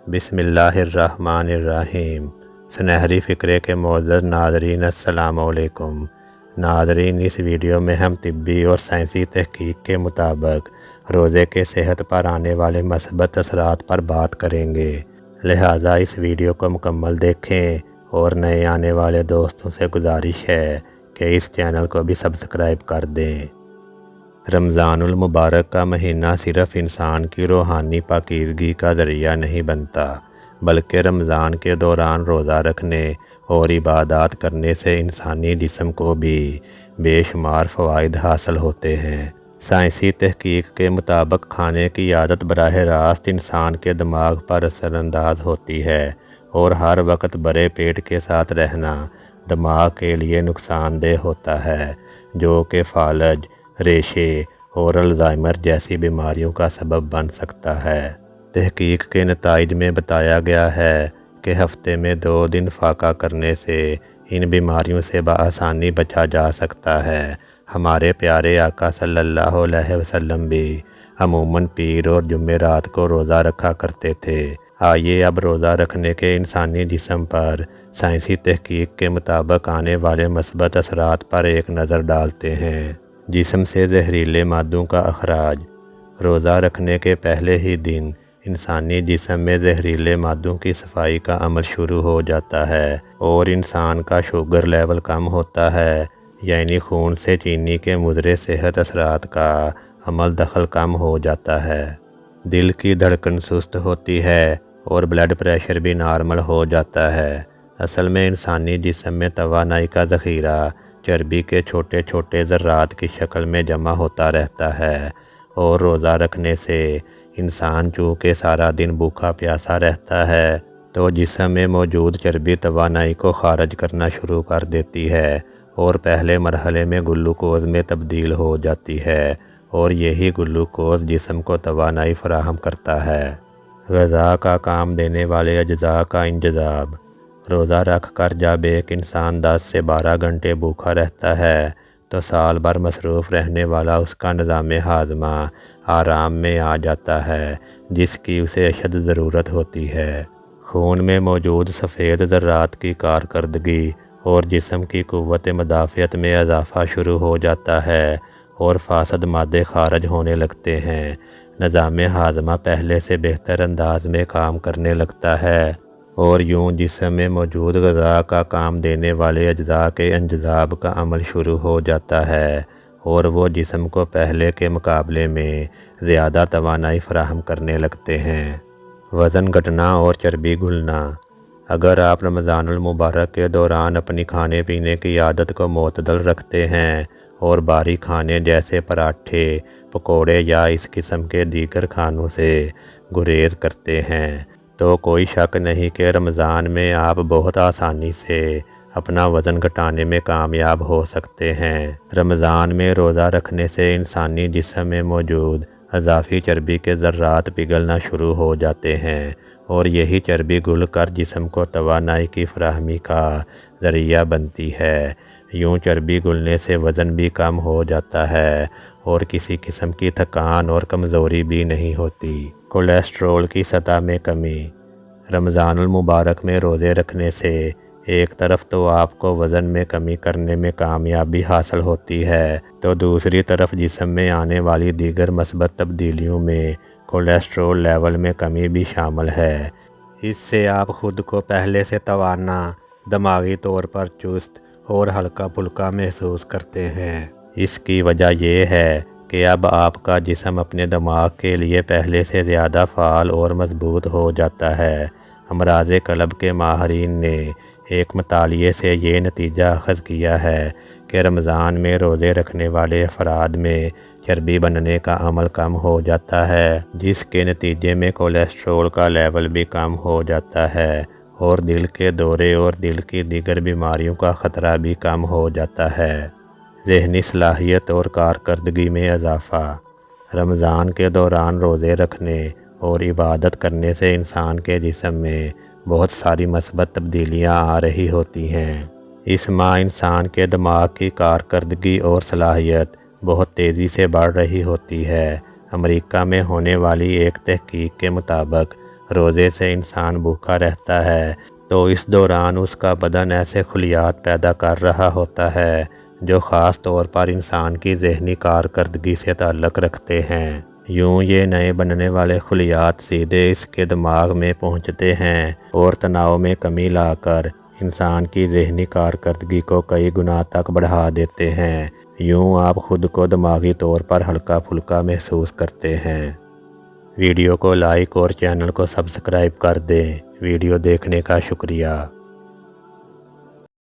بسم اللہ الرحمن الرحیم۔ سنہری فکرے کے معزز ناظرین السلام علیکم۔ ناظرین، اس ویڈیو میں ہم طبی اور سائنسی تحقیق کے مطابق روزے کے صحت پر آنے والے مثبت اثرات پر بات کریں گے، لہٰذا اس ویڈیو کو مکمل دیکھیں اور نئے آنے والے دوستوں سے گزارش ہے کہ اس چینل کو بھی سبسکرائب کر دیں۔ رمضان المبارک کا مہینہ صرف انسان کی روحانی پاکیزگی کا ذریعہ نہیں بنتا، بلکہ رمضان کے دوران روزہ رکھنے اور عبادات کرنے سے انسانی جسم کو بھی بے شمار فوائد حاصل ہوتے ہیں۔ سائنسی تحقیق کے مطابق کھانے کی عادت براہ راست انسان کے دماغ پر اثر انداز ہوتی ہے، اور ہر وقت بھرے پیٹ کے ساتھ رہنا دماغ کے لیے نقصان دہ ہوتا ہے، جو کہ فالج، ریشے اور الزائمر جیسی بیماریوں کا سبب بن سکتا ہے۔ تحقیق کے نتائج میں بتایا گیا ہے کہ ہفتے میں 2 دن فاقہ کرنے سے ان بیماریوں سے بآسانی بچا جا سکتا ہے۔ ہمارے پیارے آقا صلی اللہ علیہ وسلم بھی عموماً پیر اور جمعرات کو روزہ رکھا کرتے تھے۔ آئیے اب روزہ رکھنے کے انسانی جسم پر سائنسی تحقیق کے مطابق آنے والے مثبت اثرات پر ایک نظر ڈالتے ہیں۔ جسم سے زہریلے مادوں کا اخراج۔ روزہ رکھنے کے پہلے ہی دن انسانی جسم میں زہریلے مادوں کی صفائی کا عمل شروع ہو جاتا ہے، اور انسان کا شوگر لیول کم ہوتا ہے، یعنی خون سے چینی کے مضر صحت اثرات کا عمل دخل کم ہو جاتا ہے۔ دل کی دھڑکن سست ہوتی ہے اور بلڈ پریشر بھی نارمل ہو جاتا ہے۔ اصل میں انسانی جسم میں توانائی کا ذخیرہ چربی کے چھوٹے چھوٹے ذرات کی شکل میں جمع ہوتا رہتا ہے، اور روزہ رکھنے سے انسان چونکہ سارا دن بھوکا پیاسا رہتا ہے، تو جسم میں موجود چربی توانائی کو خارج کرنا شروع کر دیتی ہے، اور پہلے مرحلے میں گلوکوز میں تبدیل ہو جاتی ہے، اور یہی گلوکوز جسم کو توانائی فراہم کرتا ہے۔ غذا کا کام دینے والے اجزاء کا انجذاب۔ روزہ رکھ کر جب ایک انسان 10 سے 12 گھنٹے بھوکا رہتا ہے، تو سال بھر مصروف رہنے والا اس کا نظام ہاضمہ آرام میں آ جاتا ہے، جس کی اسے اشد ضرورت ہوتی ہے۔ خون میں موجود سفید ذرات کی کارکردگی اور جسم کی قوت مدافعت میں اضافہ شروع ہو جاتا ہے، اور فاسد مادے خارج ہونے لگتے ہیں۔ نظام ہاضمہ پہلے سے بہتر انداز میں کام کرنے لگتا ہے، اور یوں جسم میں موجود غذا کا کام دینے والے اجزاء کے انجذاب کا عمل شروع ہو جاتا ہے، اور وہ جسم کو پہلے کے مقابلے میں زیادہ توانائی فراہم کرنے لگتے ہیں۔ وزن گھٹنا اور چربی گھلنا۔ اگر آپ رمضان المبارک کے دوران اپنی کھانے پینے کی عادت کو معتدل رکھتے ہیں اور بھاری کھانے جیسے پراٹھے، پکوڑے یا اس قسم کے دیگر کھانوں سے گریز کرتے ہیں، تو کوئی شک نہیں کہ رمضان میں آپ بہت آسانی سے اپنا وزن گھٹانے میں کامیاب ہو سکتے ہیں۔ رمضان میں روزہ رکھنے سے انسانی جسم میں موجود اضافی چربی کے ذرات پگھلنا شروع ہو جاتے ہیں، اور یہی چربی گھل کر جسم کو توانائی کی فراہمی کا ذریعہ بنتی ہے۔ یوں چربی گھلنے سے وزن بھی کم ہو جاتا ہے، اور کسی قسم کی تھکان اور کمزوری بھی نہیں ہوتی۔ کولیسٹرول کی سطح میں کمی۔ رمضان المبارک میں روزے رکھنے سے ایک طرف تو آپ کو وزن میں کمی کرنے میں کامیابی حاصل ہوتی ہے، تو دوسری طرف جسم میں آنے والی دیگر مثبت تبدیلیوں میں کولیسٹرول لیول میں کمی بھی شامل ہے۔ اس سے آپ خود کو پہلے سے توانا، دماغی طور پر چست اور ہلکا پھلکا محسوس کرتے ہیں۔ اس کی وجہ یہ ہے کہ اب آپ کا جسم اپنے دماغ کے لیے پہلے سے زیادہ فعال اور مضبوط ہو جاتا ہے۔ امراض قلب کے ماہرین نے ایک مطالعے سے یہ نتیجہ اخذ کیا ہے کہ رمضان میں روزے رکھنے والے افراد میں چربی بننے کا عمل کم ہو جاتا ہے، جس کے نتیجے میں کولیسٹرول کا لیول بھی کم ہو جاتا ہے، اور دل کے دورے اور دل کی دیگر بیماریوں کا خطرہ بھی کم ہو جاتا ہے۔ ذہنی صلاحیت اور کارکردگی میں اضافہ۔ رمضان کے دوران روزے رکھنے اور عبادت کرنے سے انسان کے جسم میں بہت ساری مثبت تبدیلیاں آ رہی ہوتی ہیں۔ اس ماہ انسان کے دماغ کی کارکردگی اور صلاحیت بہت تیزی سے بڑھ رہی ہوتی ہے۔ امریکہ میں ہونے والی ایک تحقیق کے مطابق روزے سے انسان بھوکا رہتا ہے تو اس دوران اس کا بدن ایسے خلیات پیدا کر رہا ہوتا ہے جو خاص طور پر انسان کی ذہنی کارکردگی سے تعلق رکھتے ہیں۔ یوں یہ نئے بننے والے خلیات سیدھے اس کے دماغ میں پہنچتے ہیں اور تناؤ میں کمی لا کر انسان کی ذہنی کارکردگی کو کئی گنا تک بڑھا دیتے ہیں۔ یوں آپ خود کو دماغی طور پر ہلکا پھلکا محسوس کرتے ہیں۔ ویڈیو کو لائک اور چینل کو سبسکرائب کر دیں۔ ویڈیو دیکھنے کا شکریہ۔